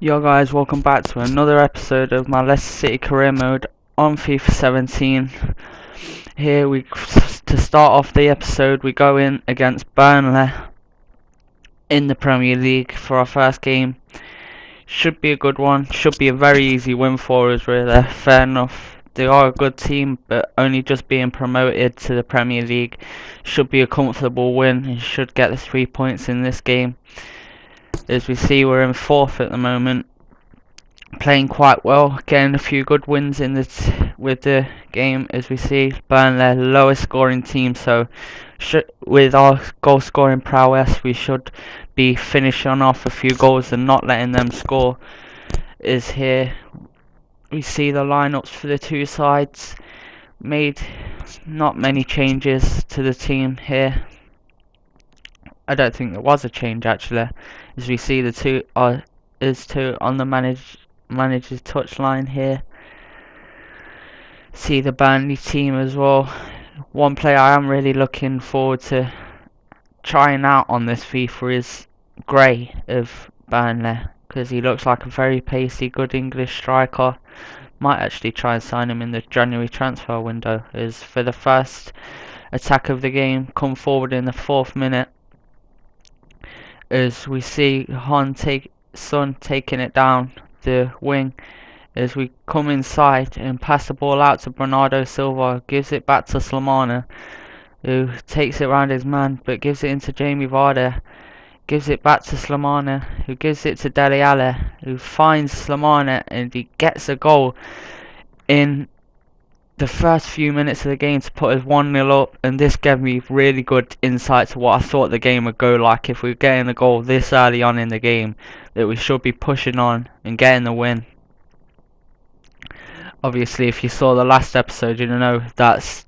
Yo guys, welcome back to another episode of my Leicester City career mode on FIFA 17. Here to start off the episode, we go in against Burnley in the Premier League for our first game. Should be a good one, should be a very easy win for us really, fair enough. They are a good team, but only just being promoted to the Premier League should be a comfortable win and should get the 3 points in this game. As we see, we're in fourth at the moment, playing quite well, getting a few good wins in with the game. As we see, Burnley lowest scoring team, so with our goal scoring prowess we should be finishing off a few goals and not letting them score. Is here we see the lineups for the two sides. Made not many changes to the team here. I don't think there was a change actually, as we see the two on the manager's touchline here. See the Burnley team as well. One player I am really looking forward to trying out on this FIFA is Gray of Burnley, because he looks like a very pacey, good English striker. Might actually try and sign him in the January transfer window. As for the first attack of the game, come forward in the 4th minute, as we see Son taking it down the wing. As we come inside and pass the ball out to Bernardo Silva, gives it back to Slimani, who takes it round his man but gives it into Jamie Vardy, gives it back to Slimani, who gives it to Dele Alli, who finds Slimani and he gets a goal in the first few minutes of the game to put us 1-0 up, and this gave me really good insight to what I thought the game would go like if we were getting a goal this early on in the game, that we should be pushing on and getting the win. Obviously, if you saw the last episode, you know that's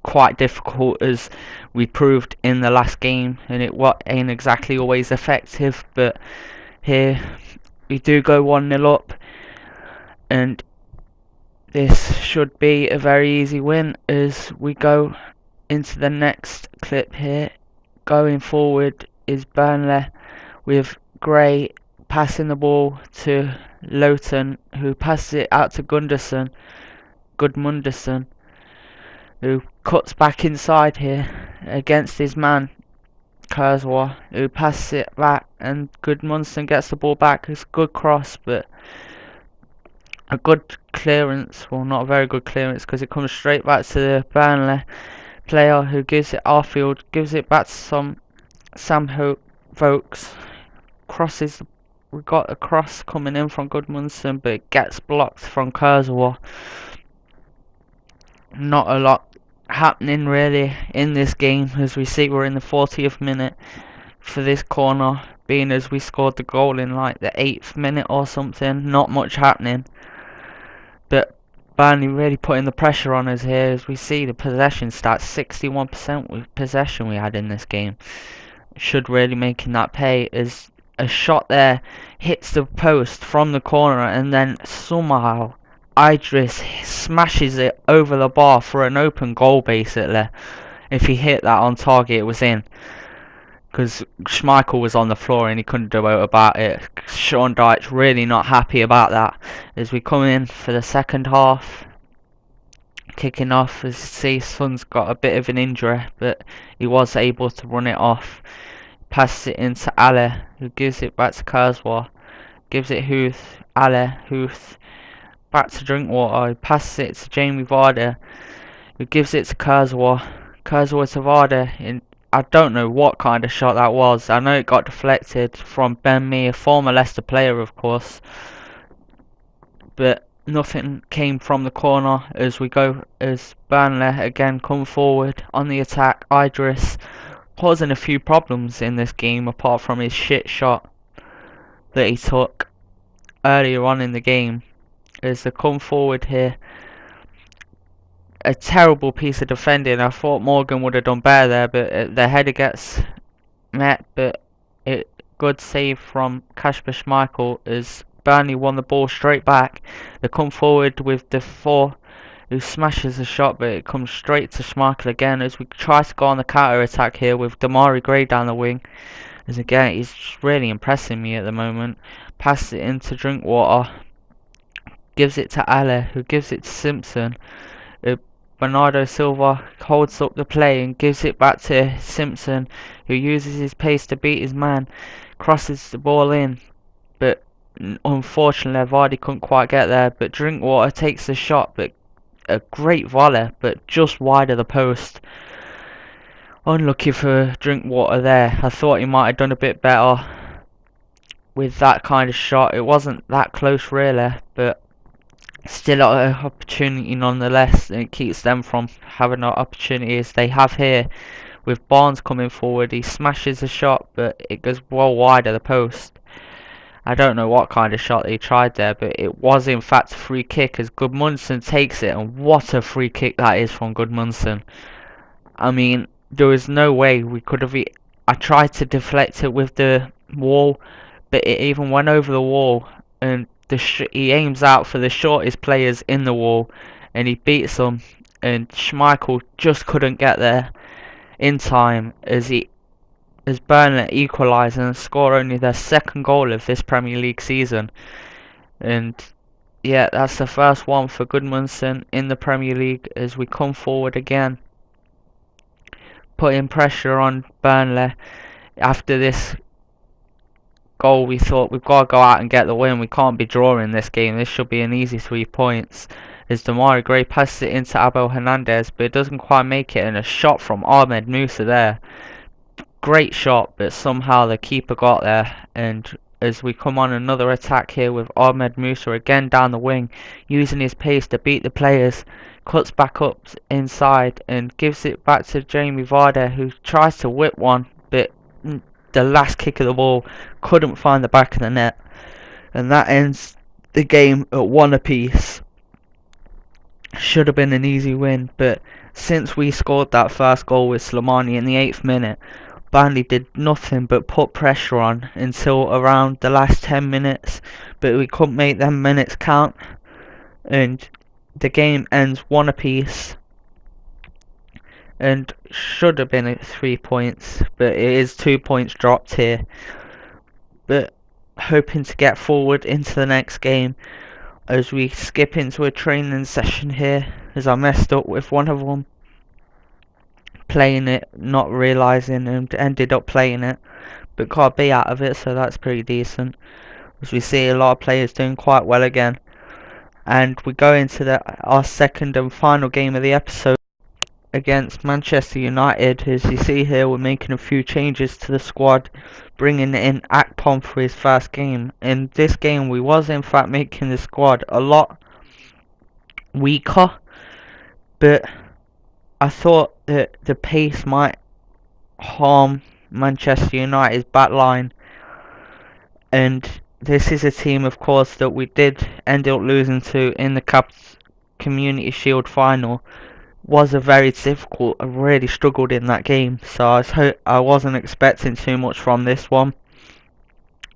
quite difficult, as we proved in the last game, and it ain't exactly always effective. But here we do go 1-0 up, and this should be a very easy win. As we go into the next clip here, going forward is Burnley with Gray passing the ball to Lowton, who passes it out to Gudmundsson, who cuts back inside here against his man Kurzawa, who passes it back, and Gudmundsson gets the ball back. It's a good cross, but a good clearance, well, not a very good clearance, because it comes straight back to the Burnley player, who gives it Arfield, gives it back to Sam Vokes, crosses. We got a cross coming in from Gudmundsson, but it gets blocked from Kurzawa. Not a lot happening really in this game, as we see we're in the 40th minute for this corner, being as we scored the goal in like the 8th minute or something. Not much happening, but Burnley really putting the pressure on us here. As we see the possession stats, 61% with possession we had in this game. Should really making that pay, as a shot there hits the post from the corner, and then somehow Idris smashes it over the bar for an open goal basically. If he hit that on target, it was in, because Schmeichel was on the floor and he couldn't do about it. Sean Dyche really not happy about that. As we come in for the second half, kicking off, as you see Son's got a bit of an injury, but he was able to run it off. Passes it into Ali, who gives it back to Kurzawa, gives it Huth back to Drinkwater, who passes it to Jamie Vardy, who gives it to Kurzawa to Vardy. And I don't know what kind of shot that was. I know it got deflected from Ben Mee, a former Leicester player of course, but nothing came from the corner. As Burnley again come forward on the attack. Idris causing a few problems in this game, apart from his shit shot that he took earlier on in the game. As they come forward here, a terrible piece of defending. I thought Morgan would have done better there, but the header gets met, but good save from Kasper Schmeichel, as Burnley won the ball straight back. They come forward with the 4, who smashes the shot, but it comes straight to Schmeichel again, as we try to go on the counter attack here with Damari Gray down the wing. As again, he's just really impressing me at the moment. Passes it into Drinkwater, gives it to Ale, who gives it to Simpson. Bernardo Silva holds up the play and gives it back to Simpson, who uses his pace to beat his man, crosses the ball in, but unfortunately Vardy couldn't quite get there. But Drinkwater takes the shot, but a great volley, but just wide of the post. Unlucky for Drinkwater there. I thought he might have done a bit better with that kind of shot. It wasn't that close really, but still an opportunity nonetheless, and it keeps them from having the opportunities they have here. With Barnes coming forward, he smashes the shot, but it goes well wide of the post. I don't know what kind of shot he tried there, but it was in fact a free kick as Gudmundsson takes it, and what a free kick that is from Gudmundsson. I mean, there was no way we could have... I tried to deflect it with the wall, but it even went over the wall, and he aims out for the shortest players in the wall, and he beats them, and Schmeichel just couldn't get there in time as Burnley equalise and score only their second goal of this Premier League season. And yeah, that's the first one for Gudmundsson in the Premier League as we come forward again, putting pressure on Burnley. After this goal, we thought we've got to go out and get the win. We can't be drawing this game. This should be an easy 3 points. As Demarai Gray passes it into Abel Hernandez, but it doesn't quite make it, and a shot from Ahmed Musa there. Great shot, but somehow the keeper got there. And as we come on another attack here with Ahmed Musa again down the wing, using his pace to beat the players, cuts back up inside and gives it back to Jamie Vardy, who tries to whip one, but the last kick of the ball couldn't find the back of the net, and that ends the game at 1 apiece. Should have been an easy win, but since we scored that first goal with Slimani in the 8th minute, Burnley did nothing but put pressure on until around the last 10 minutes, but we couldn't make them minutes count, and the game ends 1 apiece. And should have been at 3 points, but it is 2 points dropped here. But hoping to get forward into the next game as we skip into a training session here, as I messed up with one of them, playing it, not realising, and ended up playing it, but got a B out of it, so that's pretty decent. As we see a lot of players doing quite well again, and we go into our second and final game of the episode against Manchester United. As you see here, we're making a few changes to the squad, bringing in Akpom for his first game. In this game, we was in fact making the squad a lot weaker, but I thought that the pace might harm Manchester United's backline, and this is a team, of course, that we did end up losing to in the Community Shield final. Was a very difficult. I really struggled in that game, so I wasn't expecting too much from this one.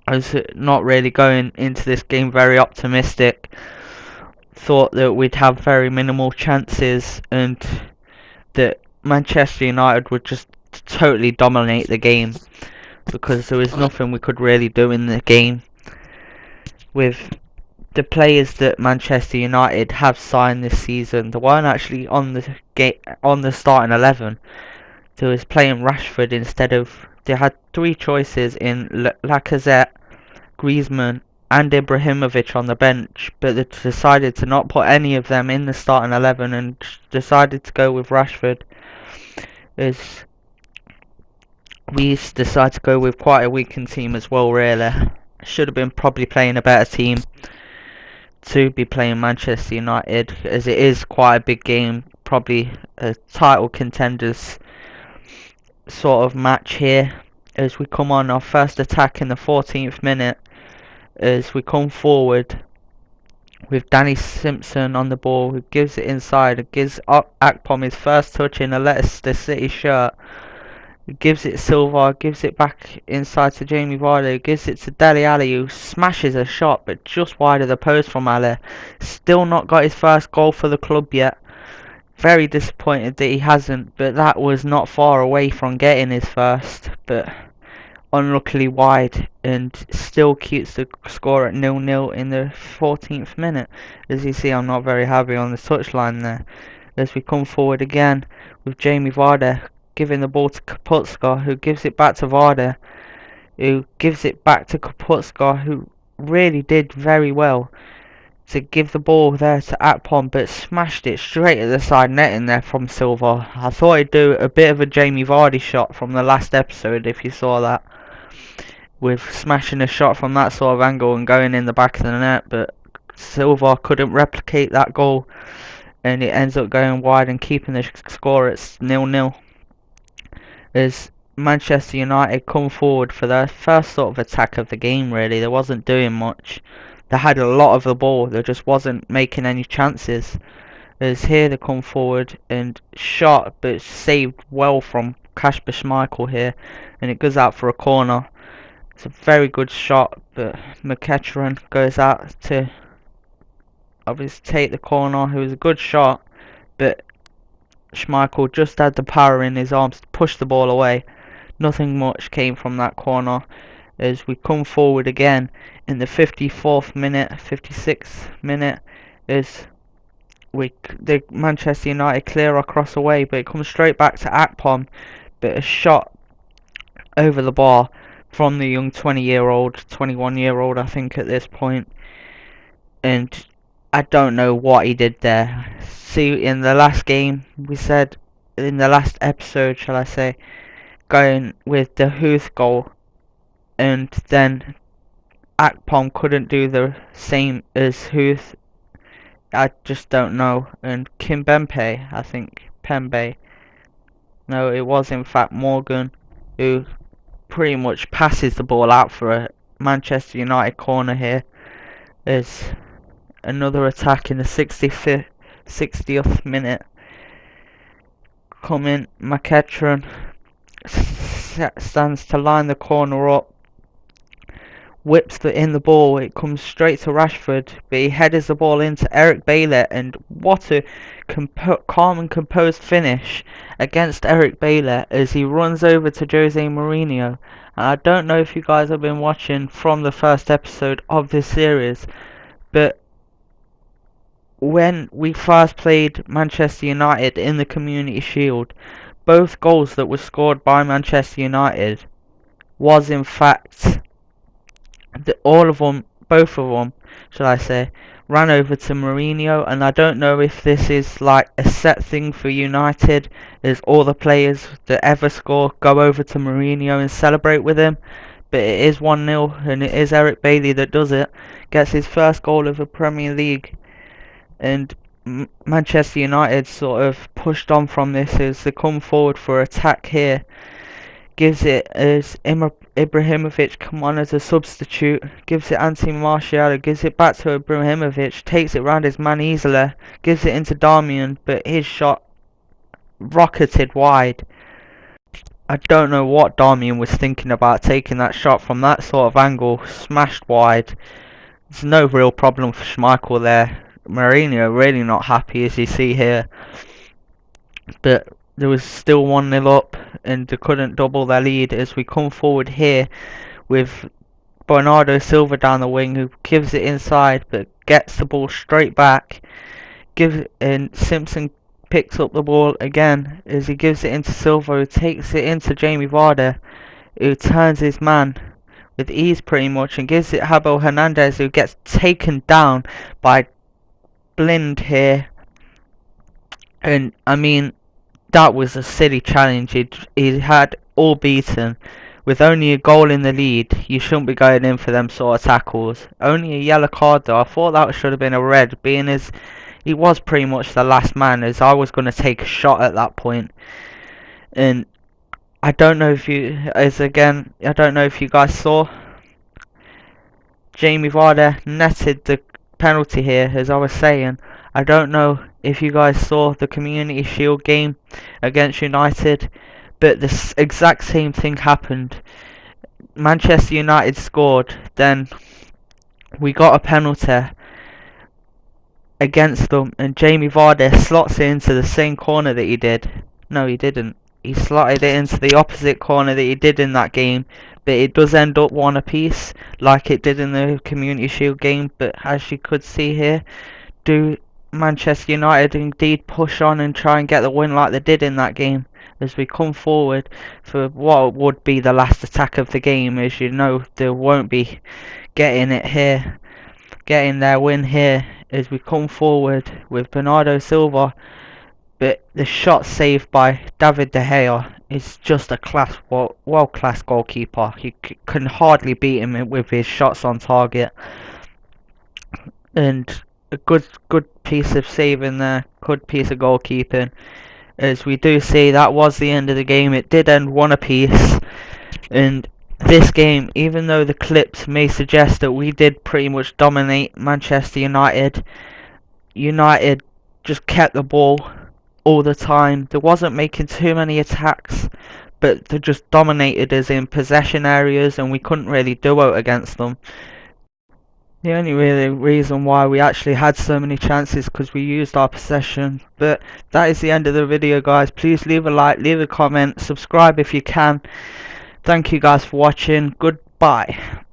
I was not really going into this game very optimistic. Thought that we'd have very minimal chances and that Manchester United would just totally dominate the game, because there was nothing we could really do in the game with the players that Manchester United have signed this season. They weren't actually on the starting 11. They was playing Rashford instead of. They had 3 choices in Lacazette, Griezmann, and Ibrahimovic on the bench, but they decided to not put any of them in the starting 11 and decided to go with Rashford. As we decided to go with quite a weakened team as well, really. Should have been probably playing a better team to be playing Manchester United, as it is quite a big game, probably a title contenders sort of match here. As we come on our first attack in the 14th minute, as we come forward with Danny Simpson on the ball, who gives it inside and gives Akpom his first touch in a Leicester City shirt. Gives it Silva, gives it back inside to Jamie Vardy, gives it to Dele Alli, who smashes a shot but just wide of the post from Ali. Still not got his first goal for the club yet. Very disappointed that he hasn't, but that was not far away from getting his first. But unluckily wide, and still keeps the score at 0-0 in the 14th minute. As you see, I'm not very happy on the touchline there. As we come forward again with Jamie Vardy giving the ball to Kaputska, who gives it back to Vardy, who gives it back to Kaputska, who really did very well to give the ball there to Akpom, but smashed it straight at the side netting there from Silva. I thought he'd do a bit of a Jamie Vardy shot from the last episode, if you saw that, with smashing a shot from that sort of angle and going in the back of the net, but Silva couldn't replicate that goal, and it ends up going wide and keeping the score at 0-0. As Manchester United come forward for their first sort of attack of the game, really. They wasn't doing much. They had a lot of the ball, they just wasn't making any chances. As here they come forward and shot, but saved well from Kasper Schmeichel here, and it goes out for a corner. It's a very good shot, but McEachran goes out to obviously take the corner. It was a good shot, but Schmeichel just had the power in his arms to push the ball away. Nothing much came from that corner. As we come forward again in the 54th minute, 56th minute, as the Manchester United clear across away, but it comes straight back to Akpom, but a shot over the bar from the young 20-year-old, 21-year-old I think at this point, and I don't know what he did there. See, in the last game, we said, in the last episode shall I say, going with the Huth goal, and then Akpom couldn't do the same as Huth. I just don't know. And Kimpembe, I think, Pembe. No, it was in fact Morgan who pretty much passes the ball out for a Manchester United corner here. There's another attack in the 60th minute. Coming, McEachran stands to line the corner up, whips in the ball, it comes straight to Rashford, but he headers the ball into Eric Bailey, and what a calm and composed finish against Eric Bailey as he runs over to Jose Mourinho. And I don't know if you guys have been watching from the first episode of this series, but when we first played Manchester United in the Community Shield, both goals that were scored by Manchester United was in fact both of them, shall I say, ran over to Mourinho. And I don't know if this is like a set thing for United, as all the players that ever score go over to Mourinho and celebrate with him, but it is 1-0, and it is Eric Bailey that does it, gets his first goal of the Premier League. And Manchester United sort of pushed on from this as they come forward for attack here. Gives it as Ibrahimovic come on as a substitute. Gives it Anthony Martial. Gives it back to Ibrahimovic. Takes it round his man easily. Gives it into Darmian, but his shot rocketed wide. I don't know what Darmian was thinking about taking that shot from that sort of angle. Smashed wide. There's no real problem for Schmeichel there. Mourinho really not happy, as you see here. But there was still 1-0 up, and they couldn't double their lead as we come forward here with Bernardo Silva down the wing, who gives it inside but gets the ball straight back. And Simpson picks up the ball again as he gives it into Silva, who takes it into Jamie Vardy, who turns his man with ease pretty much and gives it Abel Hernandez, who gets taken down by Blind here. And I mean, that was a silly challenge. He had all beaten. With only a goal in the lead, you shouldn't be going in for them sort of tackles. Only a yellow card though. I thought that should have been a red, being as he was pretty much the last man, as I was going to take a shot at that point. And I don't know if you guys saw, Jamie Vardy netted the penalty here, as I was saying. I don't know if you guys saw the Community Shield game against United, but the exact same thing happened. Manchester United scored, then we got a penalty against them, and Jamie Vardy slots it into the same corner that he did. No, he didn't. he slotted it into the opposite corner that he did in that game, but it does end up one apiece like it did in the Community Shield game. But as you could see here, do Manchester United indeed push on and try and get the win like they did in that game, as we come forward for what would be the last attack of the game. As you know, they won't be getting their win here, as we come forward with Bernardo Silva. But the shot saved by David De Gea is just a world-class goalkeeper. You can hardly beat him with his shots on target. And a good piece of saving there, good piece of goalkeeping. As we do see, that was the end of the game. It did end one apiece. And this game, even though the clips may suggest that we did pretty much dominate Manchester United, United just kept the ball all the time. They wasn't making too many attacks, but they just dominated us in possession areas, and we couldn't really do out against them. The only really reason why we actually had so many chances because we used our possession. But that is the end of the video, guys. Please leave a like, leave a comment, subscribe if you can. Thank you guys for watching. Goodbye.